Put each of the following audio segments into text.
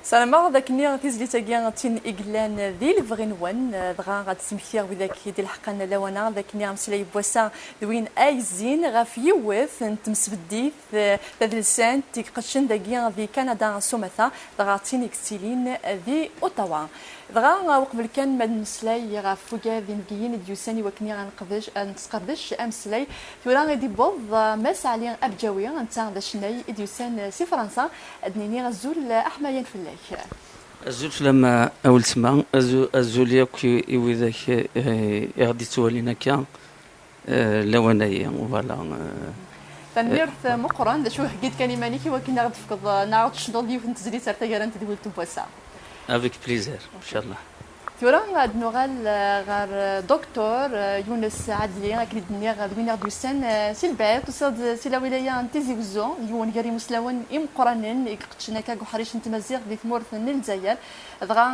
سلام ذاك النيا تيزلي تاكيا تين إقلان ذي الفغنوان دغا غاد تسمكير وذاك يدي الحقان لوانا ذاك النيا مسلاي بواسا دوين أيزين غاف يوث تمسبديث ذا لسان تيقشن ذاكيا ذي كندا سومثا دغا تين إكسيلين ذي أوتاوا دغا وقبل كان ماد مسلاي غاف فوكا ذي نكيين ديوساني وكني غنقدش نتقردش أمسلاي ثورا غادي بوض ماس علي أبجاوي نتا ذا شناي ديوسان سي فرنسا أدنيني غزول أحمايا فلاي الزول لما أول سما الزول ياكي وذاك يغدي توالينا كان لونايا فوالا فالميرث مقرن شو حكيت كلماني كي وكنا غتفقد نعاود شنو ديال نتزري سارتا كارنت ديال تبوسا افيك بليزير ان شاء الله ثورا غاد نوغال غار دكتور يونس عدلي اكيد نيغ دوينير دوسان سيلبات وصاد سي لا ولايه تيزي وزو يون غاري مسلاون مقرنين يقتشنا كاع حريش نتمزيغ دي ثمورث الجزائر دغا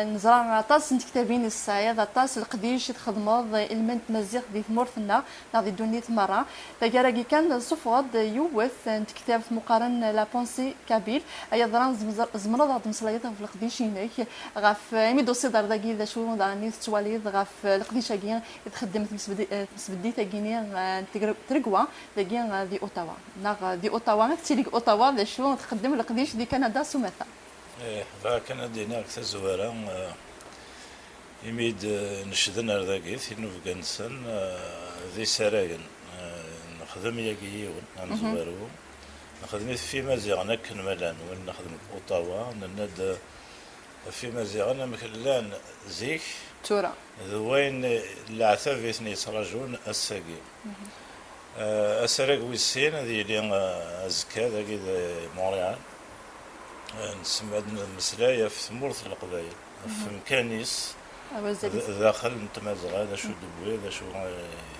نزرا طاس كتابين الصعيد طاس القديش تخدمض المنت مزيغ دي ثمورثنا ناضي دونيت مره تاكاراكي كان صفوض يوث كتاب مقارن لا بونسي كابيل اي ضران زمرض غاد مسلايط في القديش هناك غاف مي دوسي دار داكي ذا شو داني تواليد غاف القديش كي يتخدم تمسبدي تاكيني ترقوا داكي دي اوتاوا ناغ دي اوتاوا تيليك اوتاوا ذا شو تخدم القديش دي كندا سومثا إيه كندا هناك تزوارا يميد نشدنا ذاكيث إنه في كنسن ذي سراغن نخدم ياكيون نزوارو نخدم في مزيغنا كنملان ونخدم اوتاوا نند في مزيغنا مكلان زيك تورا وين العثاب يثني يتراجون الساقي السراق ويسين ذي لين أزكا ذاكي مونريال نسمى المسلاية في ثمورث القبائل في مكانيس داخل نتمازغ هذا شو دبوي هذا شو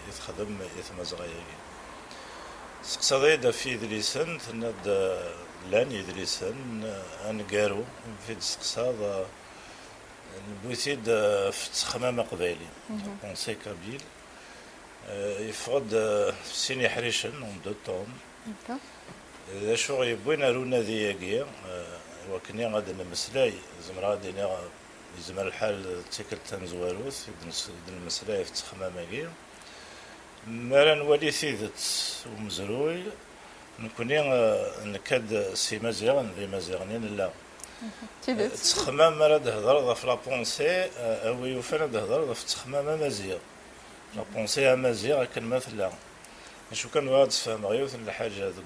يتخدم يتمازغ ياكي سقصادا في دريسن تند لان يدريسن انقارو في سقصاد بويتيد في تخمام قبائلي كونسي كابيل يفقد سيني حريشن اون دو طون ذا شو يبوينا رونا ذياكيا وكني غادي نمسلاي زمرا دينا يزمر الحال تيكل تنزواروث المسلاي في تخماماكي مرا نولي ثيدت ومزروي نكوني نكاد سي مزيغن ذي مزيغنين لا تخمام مرا دهضر في لابونسي او يوفانا دهضر في تخمام مزيغ لابونسي مزيغ كان مثلا شو كان واحد تفهم غيوث الحاجة ذو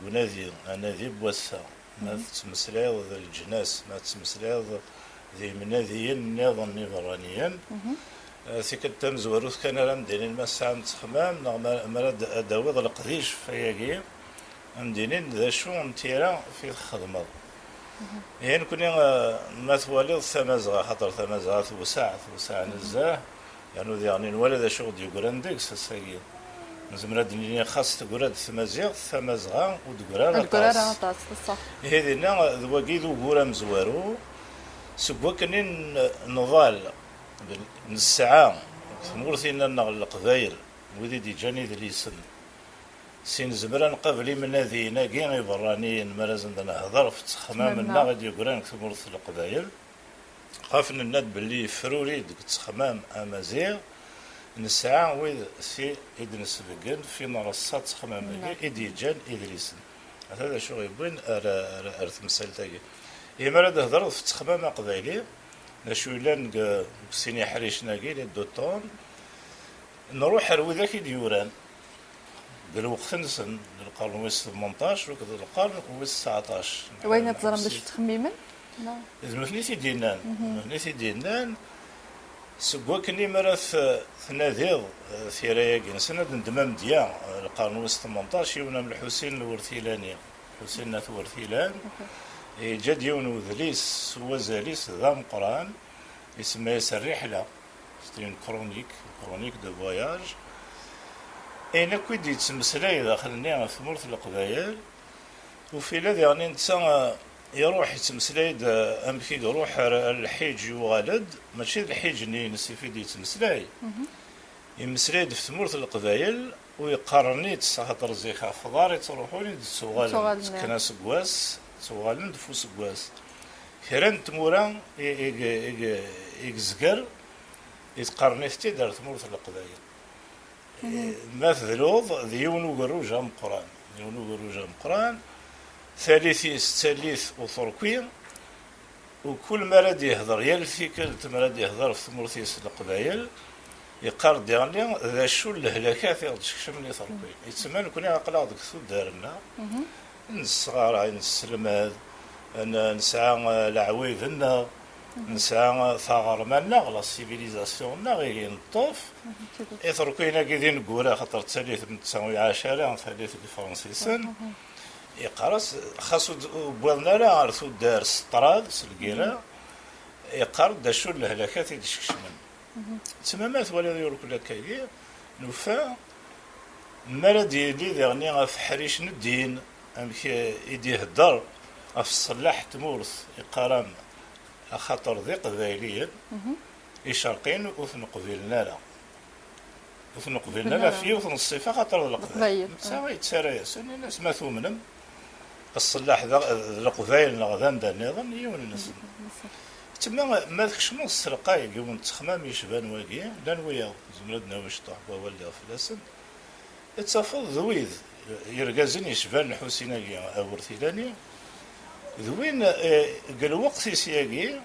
أنا ذي بوسا ما تمسلايض ذي الجناس ما تمسلايض ذي مناذيين نظام نيفرانيين ثيك التمز وروث كان راه مدينين ما ساعة تخمام مراد أداوض القديش فياكي مدينين ذا شو نتيرا في الخدمة يعني كوني ما تواليض ثمازغا خاطر ثمازغا توسع نزاه يعني ذي نولد ذا شغل يقولن ديكس الساقين زمرا دنيا خاص تقرا تمازيغ ثمازغا ودقرا طاس صح هذينا ذواكي ذو قرا مزوارو سكوا كنين نضال الساعة ثمورثينا نغل القبايل وذي دي جاني ذي سن سين زمرا قبلي من هذينا كي برانيين مرازن دنا هضر في تخمامنا غادي يقران ثمورث القبايل خافن الناد باللي فروري ديك تخمام امازيغ نسعى ويد سي إدريس بقن في منصات خمامية إديجان إدريسن هذا شو يبين أرث مسألتاكي إما هذا هضر في تخمام قبائلي نشو لان سيني حريش ناقي للدوتون نروح لوذاك ديوران بالوقت نسن القرن ويس 18 وكذا القرن ويس 19 وين تزرم باش تخميمن؟ إذا مثليتي دينان سكوا كني مرث ثناديض ثيراياكي نسند ندمام ديا القرن ويس 18 يونا من الحسين الورثيلاني حسين ناث ورثيلان جاد يون وذليس وزاليس ذا مقران يسمى الرحلة ستين كرونيك دو فواياج اين كويدي تمسلاي داخلني في مورث القبايل وفي الذي يعني نتا يروح يتمسلاي امكي يروح الحيج يغالد ماشي الحيج اللي نستفيد يتمسلاي يمسلاي في ثمورث القبايل ويقارني خاطر زيخا فضاري تروحوني تسوغال كنا سكواس تسوغال ندفو سكواس كران تمورا يزقر يتقرني في تيدار تمورة القبائل ما ذلوض ديون وقروجة مقران ديون وقروجة مقران ثالث وثركوين وكل ما راد يهضر يلفي كلت ما راد يهضر في ثمورتيس القبائل يقار ديالنا ذا شو الهلاكات يغدشكشم لي ثركوين يتسمى نكون عقلا ديك دارنا نصغار نسلماد نسعى العويذنا نسعى ثغر مالنا غلا السيفيليزاسيون غير نطوف يثركوينا كيدين نقولها خاطر ثالث من 1910 ثالث الفرنسيسن يقرص خاصو بوالنا لا عرفو دار سطراد سلقيرا يقار دا شو الهلاكات يدشكشمن تسمى مات ولا يورك ولا كايدير نوفا مالا ديالي ديغني غاف حريش ندين امك يدي هدر في الصلاح تمورث يقارن خاطر ذي قبايليا يشرقين وثن قبيلنا لا وثن قبيلنا لا في وثن الصفة خاطر القبايل تساوي تسارى ياسن الناس ما ثومنم الصلاح القبايل نغذان دا نظام يون الناس تما ما تكشمو السرقايق يوم تخمام يشبان واقيا لان ويا زمردنا واش طاحبا ولا فلاسن اتفض ذويذ يرقازن يشبان الحسينية او ثيلاني ذوين قال وقت سياقي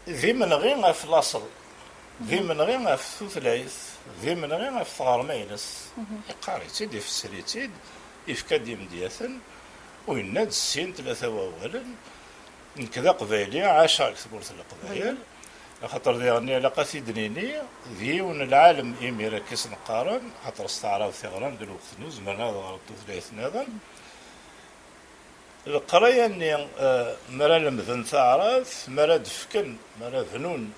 ذي من غير في الاصل ذي من غير في الثلاث ذي من غير في ثغر مينس يقاري تيدي في السريتيد يفكاد مدياثن ويناد السين ثلاثة وأولا كذا قبايلي عاشر كثبورة القبايل خاطر ديالني لقاتي دنيني ذيون العالم إميرا كيس نقارن خاطر استعراض ثغران قال وقت نوز من هذا غلطو ثلاث نظام القرايه اني مرا لمذن تعرف مرا دفكن مرا فنون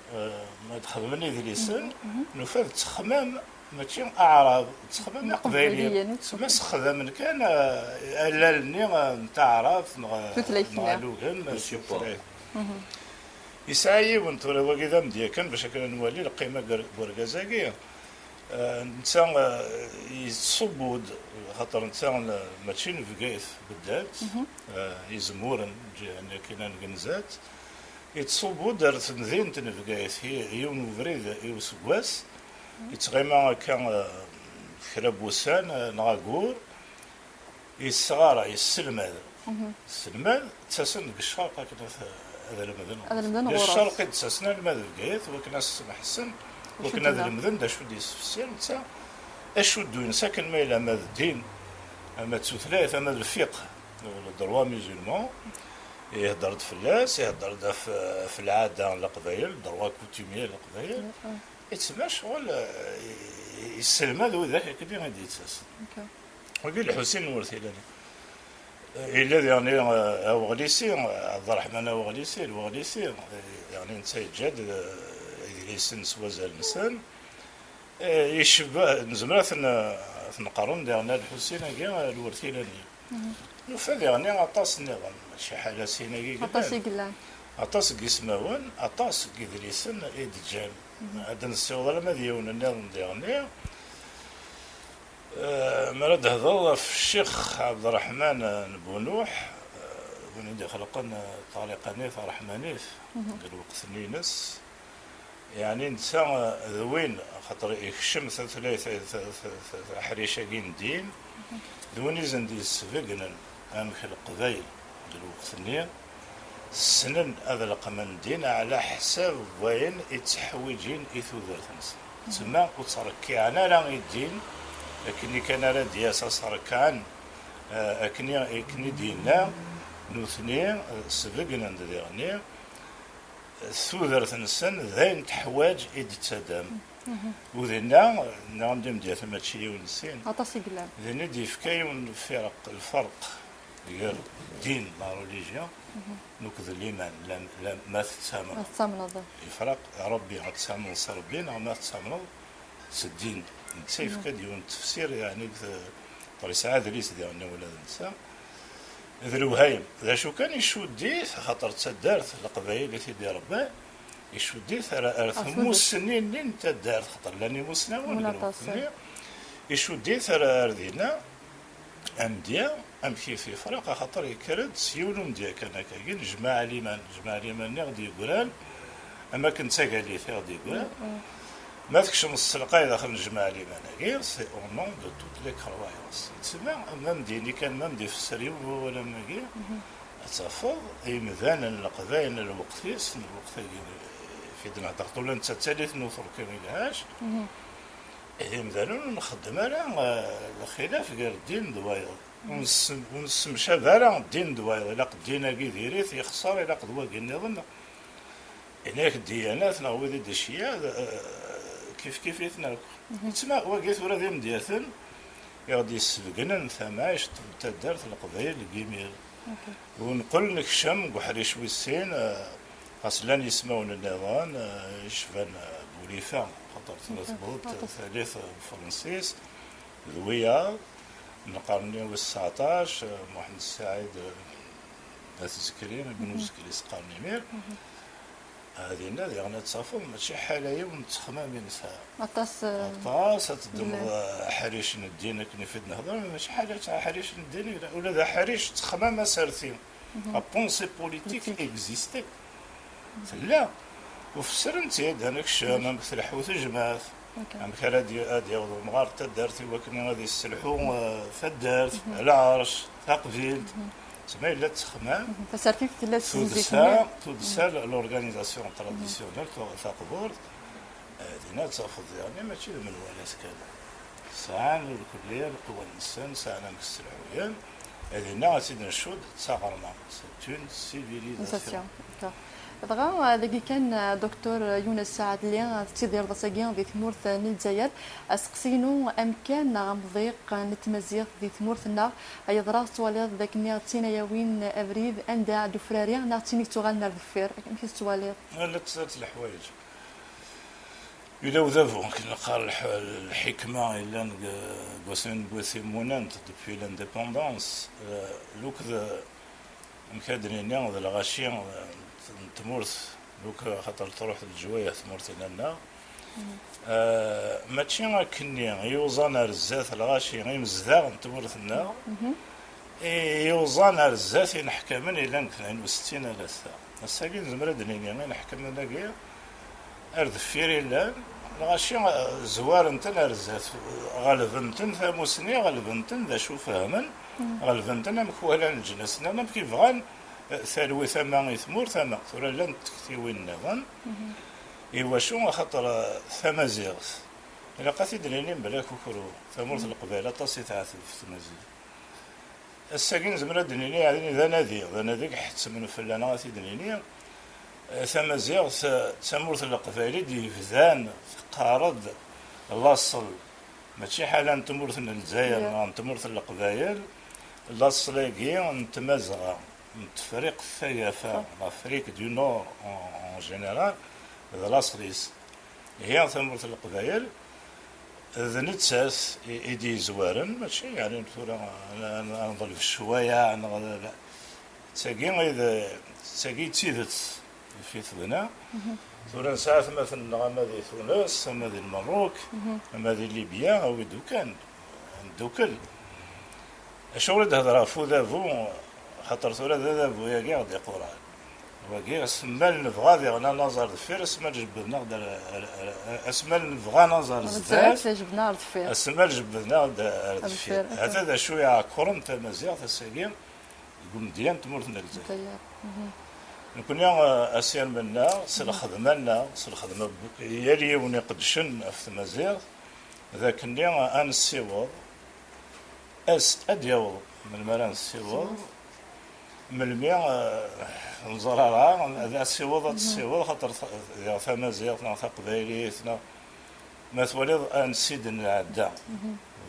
ما تخدمني ذي لسان نفذ تخمام ماشي اعراب تخمام قبايليه تسمى خدام كان لالني نتعرف نغالوهم ماشي فريق يسعي وانتو راه كذا مديا كان باش كان نولي القيمه بوركازاكيه نتا يصبود خاطر نتا ماشي نفقايث بالذات يزمورن جانا كاين كنزات يتصبود دارت مدينة نفقايث هي ونفريد يوسكواس يتغيما كان خراب وسان نغاكور يصغار يسلماد السلماد تساسن بالشرق كنا هذا المدن الشرق تساسنا المدن فقايث وكنا محسن وكنا هذا المدن دا شو ديس في السير نتا اشو دوين ساكن ما الى ماذا الدين اما تثلاث اما الفقه الدروا ميزولمون يهدر فلاس يهدر في العاده القبائل دروا كوتيميه القبائل يتسمى شغل يسلم هذا وذاك كدي غادي يتساس وقال الحسين المرثلاني الذي يعني وغليسي عبد الرحمن وغليسي يعني نتاي جاد يسن سوازا الانسان يشبه نزمرات نقارن ديالنا الحسين كاع الورثيلاني نفذ يعني عطاس النظام شي حاجه سيناكي عطاس يقلان عطاس كيسماون عطاس كيدريسن ايدجان هذا السوغ ما ديون النظام ديالنا مراد هضر في الشيخ عبد الرحمن بونوح وني خلقنا طريقه نيف رحمانيف قال وقت نينس يعني نتا ذوين خاطر يخشم ثلاثة حريشاكين دين ذوين يزن دي السفقنا أمك القبايل دلوقت النية السنن هذا القمن دين على حساب وين يتحوجين إثو ذرتنس تسمى وتركي أنا لا الدين لكني كان على دياسة صركان أكني دينا نوثني سفقنا ديالني ثوذرة السن ذين تحواج إيد تسدم وذينا نعندهم ديال ماتشي ونسين عطاسي قلان ذينا دي فكاين الفرق غير دين لا ريليجيون نوكذ الإيمان لا ما تتسامن الفرق ربي غتسامن صربين ما تتسامن سدين نتسيف كديون التفسير يعني طريقة هذا ليس ديالنا ولا نساء ذا الوهايم ذا شو كان يشوديث خاطر تدارت القبائل اللي تيدي رباه يشوديث ثمو السنين اللي انت دارت خاطر لاني مسلم يشوديث ردينا امديا ام كيف يفرق خاطر يكرد سيولهم ديال كان كاين جماعه ليمان غادي يقولان اما كنت قال لي غادي يقولان ما تكشم السلقه داخل الجماعه ليمان غير سي او نون دو توت لي كرويونس تسمع مام ديني كان مام دي في السريو ولا ما غير تفض اي مثلا القبائل الوقتيس الوقت في دنا ضغط ولا انت ثالث نوثر كاملهاش اي مثلا نخدم على الخلاف غير الدين دوايض ونسمشى على الدين دوايض الا قدينا كي ديريت يخسر الا قدوا قلنا ظن هناك الديانات نغوي ذي الشيء كيف يتناك تسمع واقيت ولا ذي مدياثن يغدي يسبقنا ثماش تدارت القبائل الكيميل ونقول لك شم وحريش ويسين اصلا يسمون النظام يشفن بوليفا خاطر ثلاث بوط ثالث فرنسيس ذويا من القرن 19 محمد السعيد تذكرين بن زكري سقارني مير هذه النادي غانا تصافوا ماشي حاله ونتخمام من ساعه عطاس تدم حريش الدين كني في النهضه ماشي حاجه تاع حريش الدين ولا ذا حريش تخمام سارثين ا بونسي بوليتيك اكزيستي لا وفسر انت هذاك الشام مثل حوت جماعه ام كان هادي يوض مغار تدارتي وكنا غادي يسلحوا فدارت العرش تقبيل تسمى لا تخمام فسرتي في ثلاث سنين تودسا لورغانيزاسيون تراديسيونيل تاع قبور هذه تاخذ يعني ماشي من الولايات كان ساعه الكليه القوى الانسان ساعه السلحويين هذه سيدنا نشود تصغرنا سيتون سيفيليزاسيون دغا ذاك كان دكتور يونس سعد اللي تيدير داساكيان في ثمورث الجزائر اسقسينو امكان غمضيق نتمزيغ في ثمورثنا اي دراس ولاد ذاك نيا تينا يوين ابريد اندا دفراريا نعطيني تغال نردفير كيف تواليط لا تسالت الحوايج إلا ذافو كنلقى الحكمة إلا قوسين بوثي مونانت دوبوي لانديبوندونس لوك مكادرين ذا الغاشيان تمورث لوك خاطر تروح للجوايه تمورث لنا ماشي كني يوزان رزات الغاشي غير مزداغ تمورثنا يوزان رزات نحكم من الى 62 لثا الساكن زمرا دنيا نحكم من داكيا ارض فيري لا الغاشي زوار انت رزات غالبنتن فموسني غالبنتن ذا شو فاهمن غالبنتن مكوالا الجنسنا ما كيف غان ثالوي ثما يثمور ثما ثورا لن تكتيوي النظام إوا شو خاطر ثما زيغس إلا قاتي دليلين بلا كوكرو ثمورث القبيلة طاسي تعاثل في ثمازيغ الساكن زمرا دليلين يعني ذا نذيك حتى من فلانا غاتي دليلين ثمازيغ ثمورث القبيلة دي فذان قارض لاصل ماشي حالا تمورث الجزائر تمورث القبائل لاصل كي نتمازغ تفريق الثقافة لافريك دو نور اون جينيرال هذا لاصريس هي ثمرة القبائل ذا نتساس ايدي زوارن ماشي يعني نظل في الشوايه تاكي اذا تاكي تيدت في ثبنا ثورا ساعات مثلا غامادي تونس غامادي المروك غامادي ليبيا او دوكان دوكل شغل تهضر فو خاطر ثورا ذا بويا كاع غادي قران وكاع اسمال نبغى ذيغنا نظر دفير اسمال جبدنا اسمال نبغى نظر زاد جبنا دفير اسمال جبدنا دفير هذا شويه كورن تاع مزيغ تاع الساكين يقول مديان تمورتنا الجزائر نكون يا اسيان منا سل خدمنا سل خدمه يلي ونقدشن في مزيغ ذاك النيا ان السيوض اديوض من مران السيوض من المياه نزرارها هذا السيوض خاطر ثما زيارتنا قبايليتنا ما تولي نسيد نعدا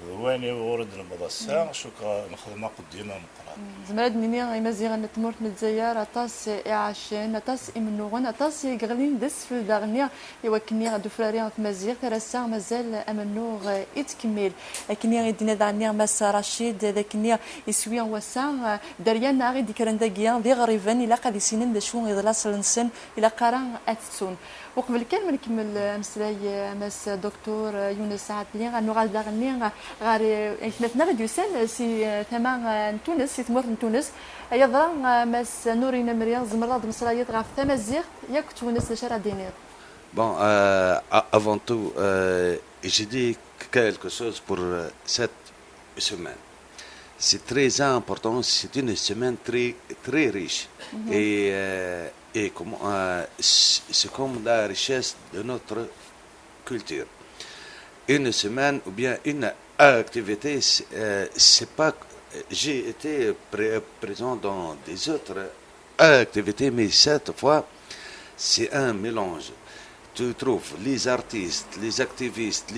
واني ورد المدرسة شكرا نخدم قديمة مقرا زمرد مني مزيغ نتمرت من الجزائر اطاس اعاشن اطاس امنوغن اطاس يغلين دس في الدغنيا يوكني غدو فراريان في مزيغ ترسا مازال امنوغ يتكمل لكني غيدينا دانيا ماس رشيد لكني يسوي وسا دريان غي ديكران داكيا ذي غريفان الى قاد يسينن دا شو يضلاص لنسن الى قرا اتسون وقبل كان ما نكمل مسلاي ماس دكتور يونس سعد لي غنوغال داغني غار إثنتنا غادي يسال سي ثما تونس سي تموت تونس يضرا ماس نورينا مريم زمراد مصرايات غاف تمازيغ ياك تونس شارع دينير. Bon, avant tout, j'ai dit quelque chose pour cette semaine. C'est très important, c'est une semaine très, très riche. Et comment, c'est comme la richesse de notre culture. Une semaine ou bien une activité, c'est pas. J'ai été présent dans des autres activités, mais cette fois, c'est un mélange. Tu trouves les artistes, les activistes,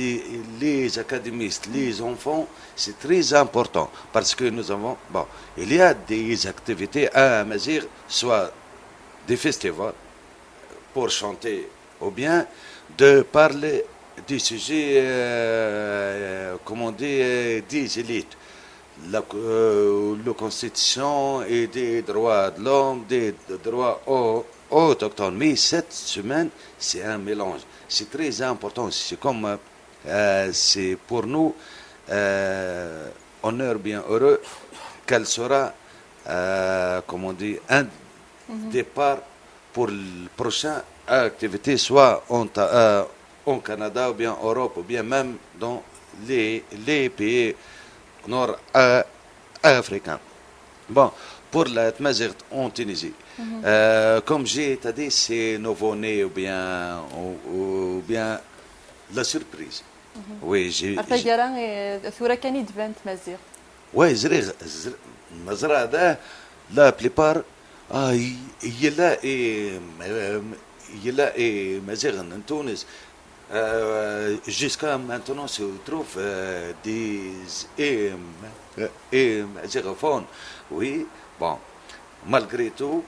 les académistes, les enfants, c'est très important parce que nous avons, bon, il y a des activités à Amazigh, soit des festivals pour chanter ou bien de parler des sujets, comment on dit, des élites. La Constitution et des droits de l'homme, des droits autochtones. Mais cette semaine, c'est un mélange. C'est très important. C'est comme, c'est pour nous, honneur bien heureux, qu'elle sera, comme on dit, un départ pour le prochain activité, soit en Canada ou bien en Europe ou bien même dans les pays nord-africains. Bon, pour la Tmazigh en Tunisie, comme j'ai dit, c'est nouveau-né ou bien la surprise. Oui, عرفت ثورة كان يدفن تمازيغ. Oui, المزرعة ده la plupart يلاقي مزيغ en Tunis. Jusqu'à maintenant se trouve des mazigophones. Oui, bon, malgré tout,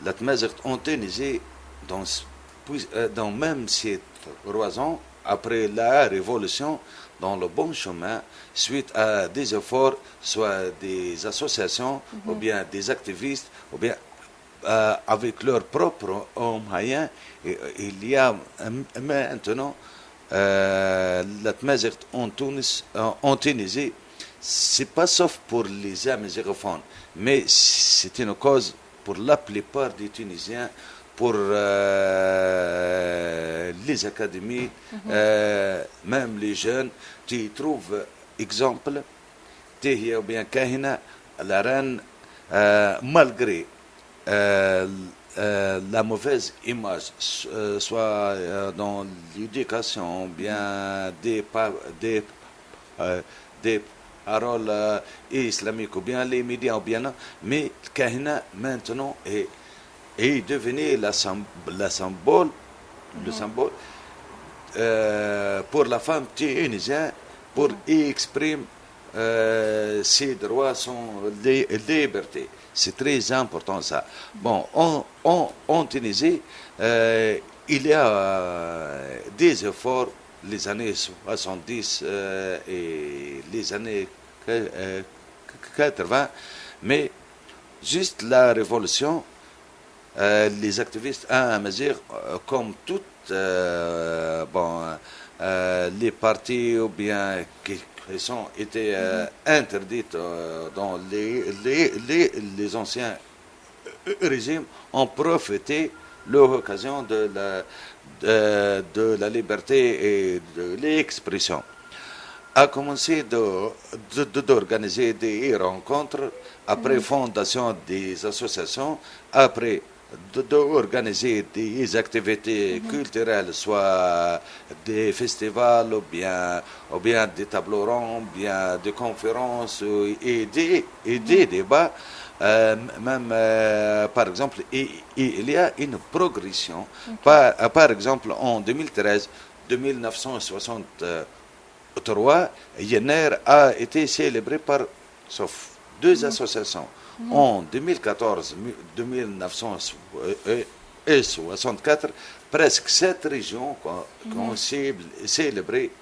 la Tmazigh en Tunisie, dans même ces 3 ans, après la révolution, dans le bon chemin, suite à des efforts, soit des associations, ou bien des activistes, ou bien avec leurs propres moyens, il y a maintenant la Tmazigh en Tunisie, c'est pas sauf pour les amazigophones, mais c'est une cause pour la plupart des Tunisiens, pour les académies, même les jeunes. Tu trouves exemple, Tehia ou bien Kahina, la reine, malgré la mauvaise image, soit dans l'éducation, bien des paroles islamiques, ou bien les médias, ou bien, mais le Kahina maintenant est devenu le symbole pour la femme tunisienne, pour exprimer ses droits, son liberté. C'est très important ça. Bon, en Tunisie, il y a des efforts, les années 70 et les années 80, mais juste la révolution, les activistes à Amazigh, comme toutes les partis ou bien qui ont été interdites dans les anciens régimes, ont profité l'occasion de la liberté et de l'expression. A commencé d'organiser des rencontres, après fondation des associations, après d'organiser des activités culturelles, soit des festivals ou bien des tableaux ronds, bien des conférences et des débats. Même par exemple, il y a une progression. Par exemple, en 2013, 1963, Yenner a été célébré par, sauf 2 associations. En 2014, 1964, presque 7 régions ont célébré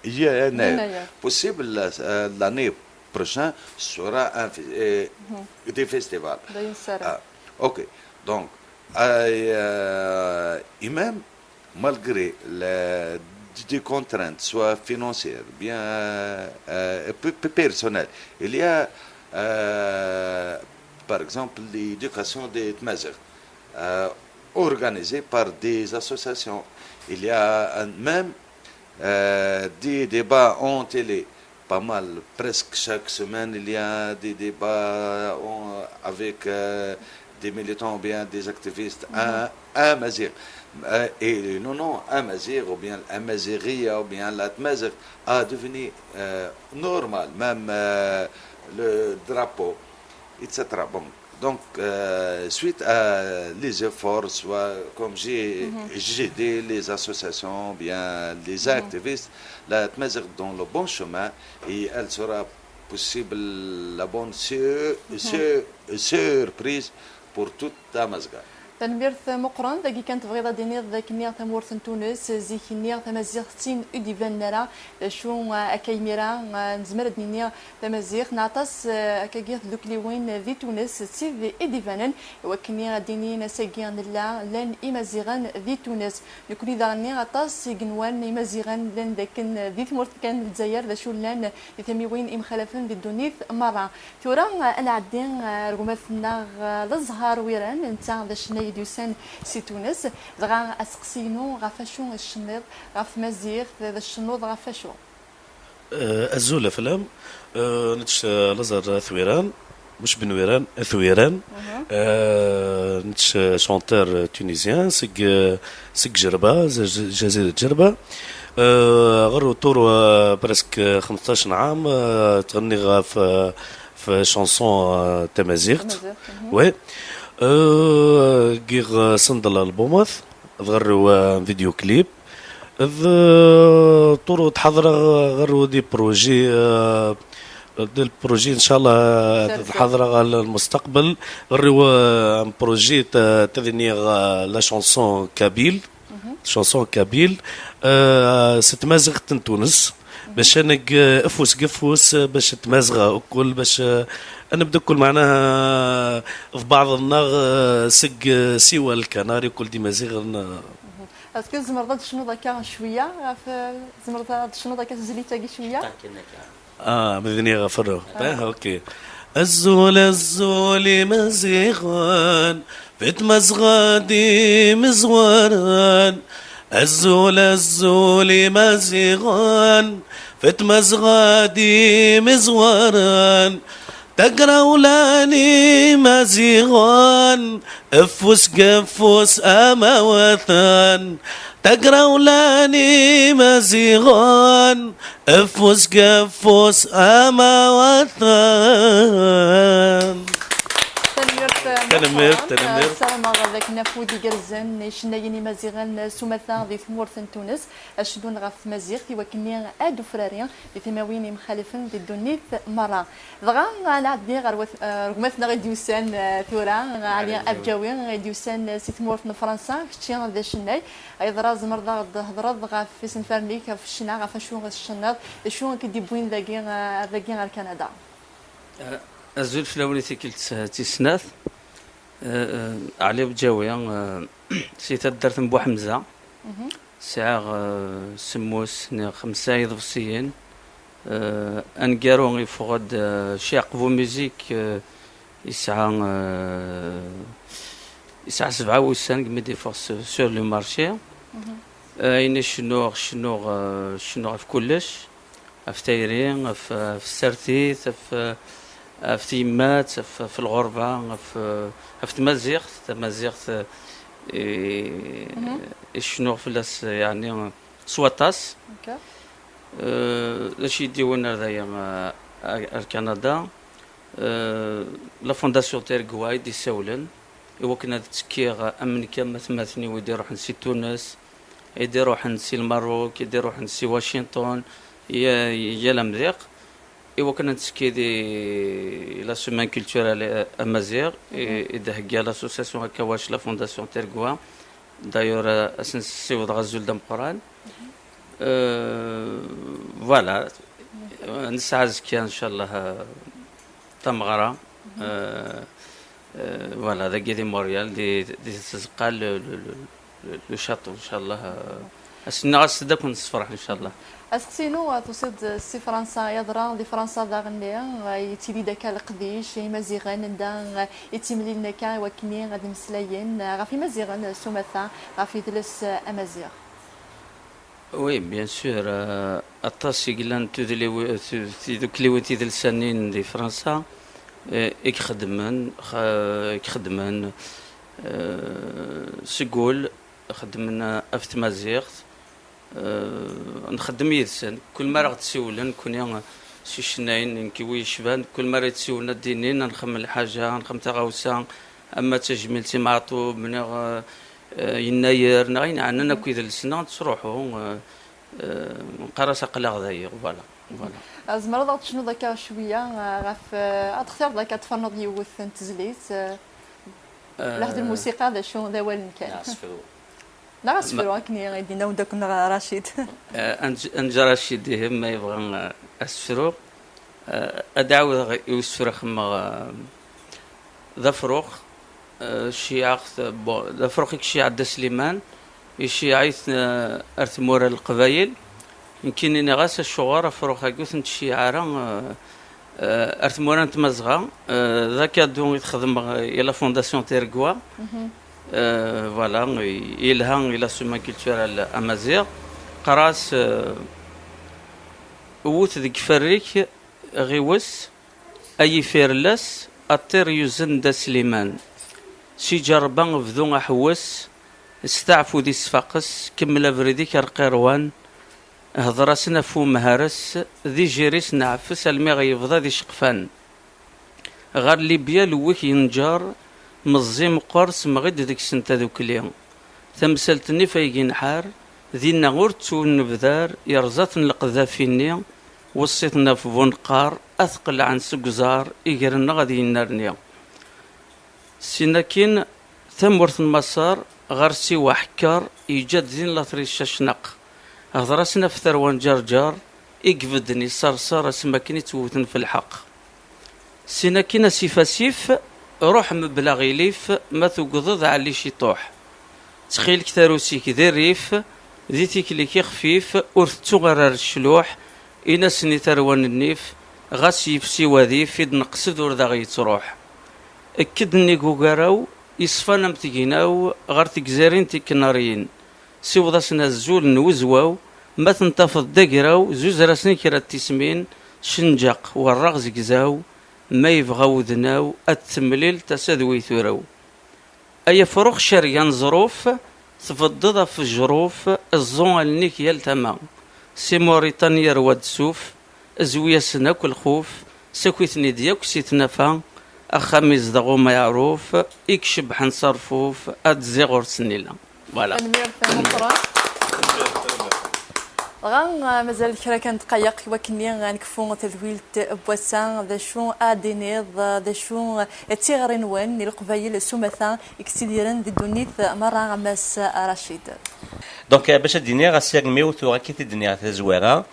Yenner. Possible l'année prochaine sera des festivals. Ok, donc, et même malgré des contraintes, soit financières, bien personnelles. Il y a, par exemple, l'éducation des Tmazigh, organisée par des associations. Il y a même des débats en télé, pas mal, presque chaque semaine, il y a des débats avec des militants ou bien des activistes à Mazir. Et le nom Amazigh ou bien l'Amazighiya ou bien la Tmazigh a devenu normal, même le drapeau, etc. Bon. Donc, suite à les efforts, soit comme j'ai dit, les associations, bien les activistes, la Tmazigh dans le bon chemin et elle sera possible la bonne surprise pour toute la Mazga. تنميرث مقرن ذاكي كانت بغيضة دينير ذاك نير تمورث تونس زيك نير تمازيغ تين وديفان نرا شو اكايميرا نزمر دنيا تمازيغ نعطس اكاكير ذوكليوين ذي تونس سيف اديفانن وكني ديني نساكيان لا لان امازيغان ذي تونس يكوني دارني عطاس جنوان امازيغان لان ذاك ذي تمورث كان الجزائر ذا شو لان ثميوين مخالفين بالدونيث مرة تورا انا عدين رغمتنا الزهر ويران نتا ذا شناي ديوسان سي تونس دغا اسقسينو غافاشو الشنيض غاف مزيغ ذا الشنوض غافاشو الزولة فلام نتش لزر ثويران مش بنويران ثويران نتش شونتر تونيزيان سق جربة جزيرة جربة غرو طور برسك 15 عام تغني في شانسون تمازيغ وي غير صندل البوماث غير فيديو كليب طرو تحضر غير دي بروجي البروجي ان شاء الله تحضر على المستقبل غير بروجي تذني لا شانسون كابيل شانسون كابيل ستمازغ تونس باش انا افوس قفوس باش تمازغه وكل باش انا بدا كل معناها في بعض النغ سق سوى الكناري كل دي مزيغ اسكو زمرضات شنو ذاك شويه في زمرضات شنو ذاك زليتا شويه بذني غفره اوكي الزول مزيغان فت مزغادي مزوران الزول مزيغان فت مزغادي مزوران تقرولاني مزيغان افوس قفوس اموثان تقرولاني مزيغان افوس قفوس اموثان تنمرت السلام غاداك نافودي قرزان شنايني مزيغان سمثا ذي ثمورث تونس اشدون غاف مزيغ وكني ادو فراريا لثماوين مخالفين ذي الدنيث مرة ضغا على عدني رغمتنا غديوسان ثورا علي ابجاوي غديوسان سي ثمورث فرنسا شتي ذا شناي ايضا زمرضا هضرض غاف في سنفرنيك في الشنا غاف شو الشناض شو كيديبوين ذاكي غير كندا الزول فلاولي تيكلت تيسناث علي بجاوية سي تدرت بو حمزة ساعة سموس 5 يضفسيين انقارو يفقد شاق فو ميزيك يسعى 7 وسان كمي دي فورس سور لو مارشي اين شنو في كلش في تايرين في السرتيث في تيمات في الغربة في تمازيغ شنو فلاس يعني سواتاس لاشي ديونا هذايا كندا لا فونداسيون تاع كواي دي ساولن إوا كنا تسكيغ امن كما ثماثني ويدير روح نسي تونس يدير روح نسي الماروك يدير روح نسي واشنطن يا لمذيق إوا كنا نتسكي دي لا سومان كولتورال امازيغ إذا هكا لاسوسياسيون هكا واش لا فونداسيون تيركوا دايور اسنسيو غزول دم قران فوالا نسعى زكيا ان شاء الله تمغرا فوالا ذاك دي موريال دي تزقال لو شاطو ان شاء الله السنة غاسدا كون نصفرح ان شاء الله. اسقسينو توصيد سي فرنسا يضرا دي فرنسا داغني يتيلي داك القديش مزيغان دا يتملي لنا كا وكني غادي مسلايين غافي مزيغان سومثا غافي دلس امازيغ. وي بيان سور اطاس يقلان تدلي دوك لي وانتي دلسانين دي فرنسا يخدمن سيقول خدمنا افت مازيغت نخدم يدسن كل مرة غتسولن كون شي شناين كيوي شبان كل مرة تسولنا دينين نخمم حاجة نخمم تغاوسا اما تجميلتي معطوب من يناير نغين عندنا كي دلسنا تروحوا نقرا قلا غدايا فوالا زمرا شنو ذاك شويه غاف تختار ذاك تفرض يوث تزليت لحد الموسيقى ذا شو ذا وين كان لا غاسفروا كني غادي ناودك رشيد انج رشيد ما يبغى اسفرو ادعو يسفر خما ذا فروخ الشيعة ذا فروخ الشيعة دا سليمان الشيعة ارتمور القبايل يمكن اني غاس الشغار فروخ قوث الشيعة ارتمور نتمزغا ذاك دون يتخدم الى فونداسيون تيرغوا فوالا يلهان الى سوما كولتورال امازيغ قراس ووت ذيك فريك غيوس اي فيرلس اطير يوزن دا سليمان شي جربان فذو حوس استعفو دي صفاقس كمل فريديك القيروان هضراسنا فو مهارس ذي جيريس نعفس المي غيفضا ذي شقفان غار ليبيا لويك ينجار مزيم قرص مغد ديك سنتا ذوك اليوم تمثلتني فايقين نحار ذي نغورتو النبذار يرزاتن القذافيني وصيتنا في بونقار اثقل عن سقزار يقرنا غادي ينارني سيناكين ثمورث المسار غرسي وحكار يجد زين لاطري الشاشنق هضراسنا في ثروان جرجار يقفدني صرصار اسماكني توتن في الحق سيناكين سيف روح مبلغ يليف ما توقضض على شي طوح تخيل كتاروسيك ذي الريف ذي تيكليكي خفيف ورثتو غرار الشلوح إناسني تروان النيف غاس يفسي وذيف يد نقصد وردا غيتروح اكدني كوكاراو يصفانا متقيناو غار تكزارين تكناريين سيوضاسنا الزول نوزواو ما تنتفض داقراو زوز راسني كرات تسمين شنجاق والرغز كزاو ما يبغاو ذناو التمليل تسادوي ثوراو اي فروخ شريان ظروف تفضض في الجروف الزون النيك يلتما سي موريتانيا رواد سوف زويا سناك الخوف سكويتني دياك سيتنافا اخاميز دغو ما يعروف يكشب حنصرفوف ادزيغور سنيلا فوالا غان مازال كرا كنتقيق وكني غنكفو تذويلت بواسان ذا شو ادينيض ذا شو تيغرينوان القبايل سومثا اكسيديرن ذي دونيت مره غماس رشيد دونك باش الدنيا غاسير ميوثو راكيت الدنيا تزويره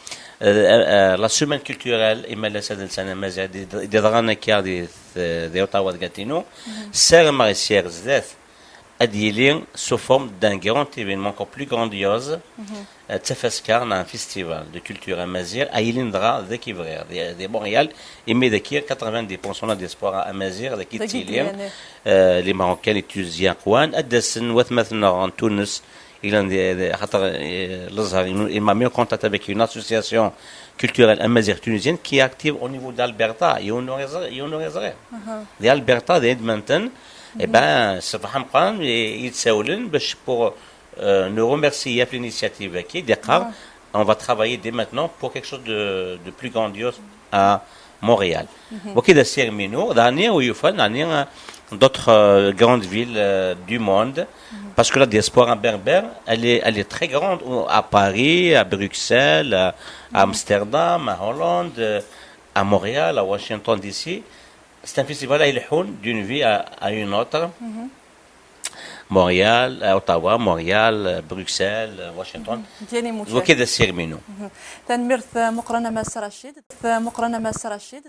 لا سيمين كولتورال اما لا سادل سنه مازال دي دغانا كيا دي اوتاوا غاتينو سير ماريسير زدات Adilien sous forme d'un grand événement encore plus grandiose, Tsafaskar, un festival de culture amazigh à Ilindra, d'Ekivrer, de Montréal, et Médekir, 90% de l'espoir à Amazigh, de Kitilien, les Marocains étudiants Kouan, Addessen, Ouatmathna, en Tunis, il m'a mis en contact avec une association culturelle amazigh tunisienne qui est active au niveau d'Alberta, et on aurait d'Alberta, d'Edmonton. Eh ben, صراحة مقام يتساولن باش pour nous remercier pour l'initiative qui déclare on va travailler dès maintenant pour quelque chose de plus grandiose à Montréal. وكذا سير منو دانيا ويفعل دانيا d'autres grandes villes du monde parce que la diaspora berbère elle est très grande à Paris, à Bruxelles, à Amsterdam, à Hollande, à Montréal, à Washington DC. C'est un festival à Ilhoun d'une ville à une autre. Montréal, Ottawa, Montréal, Bruxelles, Washington. وكذا السير منه. تنمرث مقرنة ماس رشيد